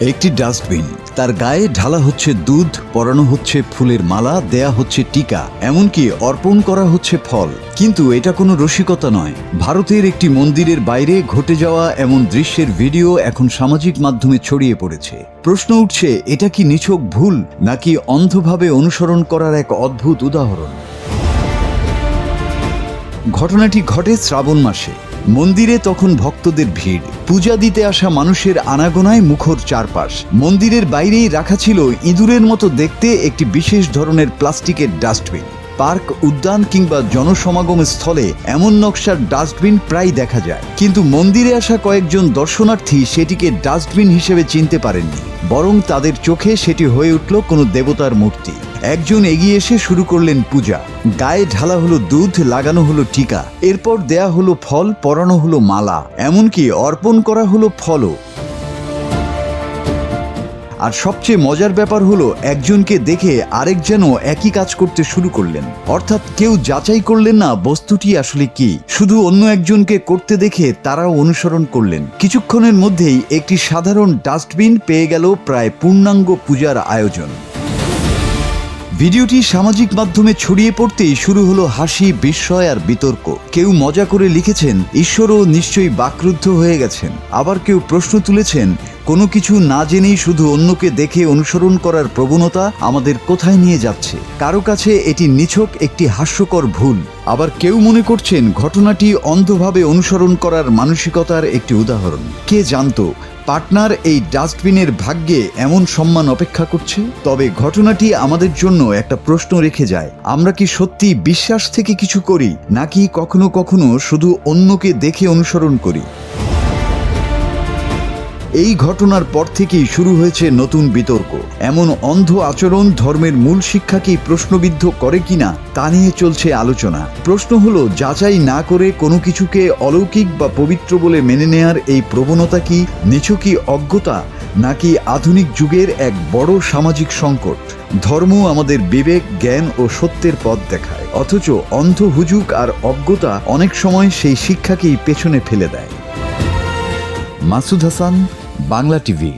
একটি ডাস্টবিন, তার গায়ে ঢালা হচ্ছে দুধ, পরানো হচ্ছে ফুলের মালা, দেয়া হচ্ছে টিকা, এমনকি অর্পণ করা হচ্ছে ফল। কিন্তু এটা কোনো রসিকতা নয়। ভারতের একটি মন্দিরের বাইরে ঘটে যাওয়া এমন দৃশ্যের ভিডিও এখন সামাজিক মাধ্যমে ছড়িয়ে পড়েছে। প্রশ্ন উঠছে, এটা কি নিছক ভুল নাকি অন্ধভাবে অনুসরণ করার এক অদ্ভুত উদাহরণ? ঘটনাটি ঘটে শ্রাবণ মাসে। মন্দিরে তখন ভক্তদের ভিড়, পূজা দিতে আসা মানুষের আনাগোনায় মুখর চারপাশ। মন্দিরের বাইরেই রাখা ছিল ইঁদুরের মতো দেখতে একটি বিশেষ ধরনের প্লাস্টিকের ডাস্টবিন। পার্ক, উদ্যান কিংবা জনসমাগম স্থলে এমন নকশার ডাস্টবিন প্রায় দেখা যায়, কিন্তু মন্দিরে আসা কয়েকজন দর্শনার্থী সেটিকে ডাস্টবিন হিসেবে চিনতে পারেননি, বরং তাদের চোখে সেটি হয়ে উঠল কোনো দেবতার মূর্তি। একজন এগিয়ে এসে শুরু করলেন পূজা। গায়ে ঢালা হলো দুধ, লাগানো হলো টিকা, এরপর দেয়া হলো ফল, পরানো হলো মালা, এমনকি অর্পণ করা হলো ফলও। আর সবচেয়ে মজার ব্যাপার হলো, একজনকে দেখে আরেক যেন একই কাজ করতে শুরু করলেন। অর্থাৎ কেউ যাচাই করলেন না বস্তুটি আসলে কি, শুধু অন্য একজনকে করতে দেখে তারাও অনুসরণ করলেন। কিছুক্ষণের মধ্যেই একটি সাধারণ ডাস্টবিন পেয়ে গেল প্রায় পূর্ণাঙ্গ পূজার আয়োজন। ভিডিওটি সামাজিক মাধ্যমে ছড়িয়ে পড়তেই শুরু হলো হাসি, বিস্ময় আর বিতর্ক। কেউ মজা করে লিখেছেন, ঈশ্বরও নিশ্চয়ই বাকরুদ্ধ হয়ে গেছেন। আবার কেউ প্রশ্ন তুলেছেন, কোনো কিছু না জেনেই শুধু অন্যকে দেখে অনুসরণ করার প্রবণতা আমাদের কোথায় নিয়ে যাচ্ছে? কারো কাছে এটি নিছক একটি হাস্যকর ভুল। আবার কেউ মনে করছেন ঘটনাটি অন্ধভাবে অনুসরণ করার মানসিকতার একটি উদাহরণ। কে জানতো পাটনার এই ডাস্টবিনের ভাগ্যে এমন সম্মান অপেক্ষা করছে? তবে ঘটনাটি আমাদের জন্য একটা প্রশ্ন রেখে যায়, আমরা কি সত্যি বিশ্বাস থেকে কিছু করি, নাকি কখনো কখনো শুধু অন্যকে দেখে অনুসরণ করি? এই ঘটনার পর থেকেই শুরু হয়েছে নতুন বিতর্ক। এমন অন্ধ আচরণ ধর্মের মূল শিক্ষাকেই প্রশ্নবিদ্ধ করে কিনা তা নিয়ে চলছে আলোচনা। প্রশ্ন হলো, যাচাই না করে কোনো কিছুকে অলৌকিক বা পবিত্র বলে মেনে নেয়ার এই প্রবণতা কি নিছকই অজ্ঞতা, নাকি আধুনিক যুগের এক বড় সামাজিক সংকট? ধর্ম আমাদের বিবেক, জ্ঞান ও সত্যের পথ দেখায়, অথচ অন্ধ হুজুগ আর অজ্ঞতা অনেক সময় সেই শিক্ষাকেই পেছনে ফেলে দেয়। মাসুদ হাসান, বাংলা টিভি।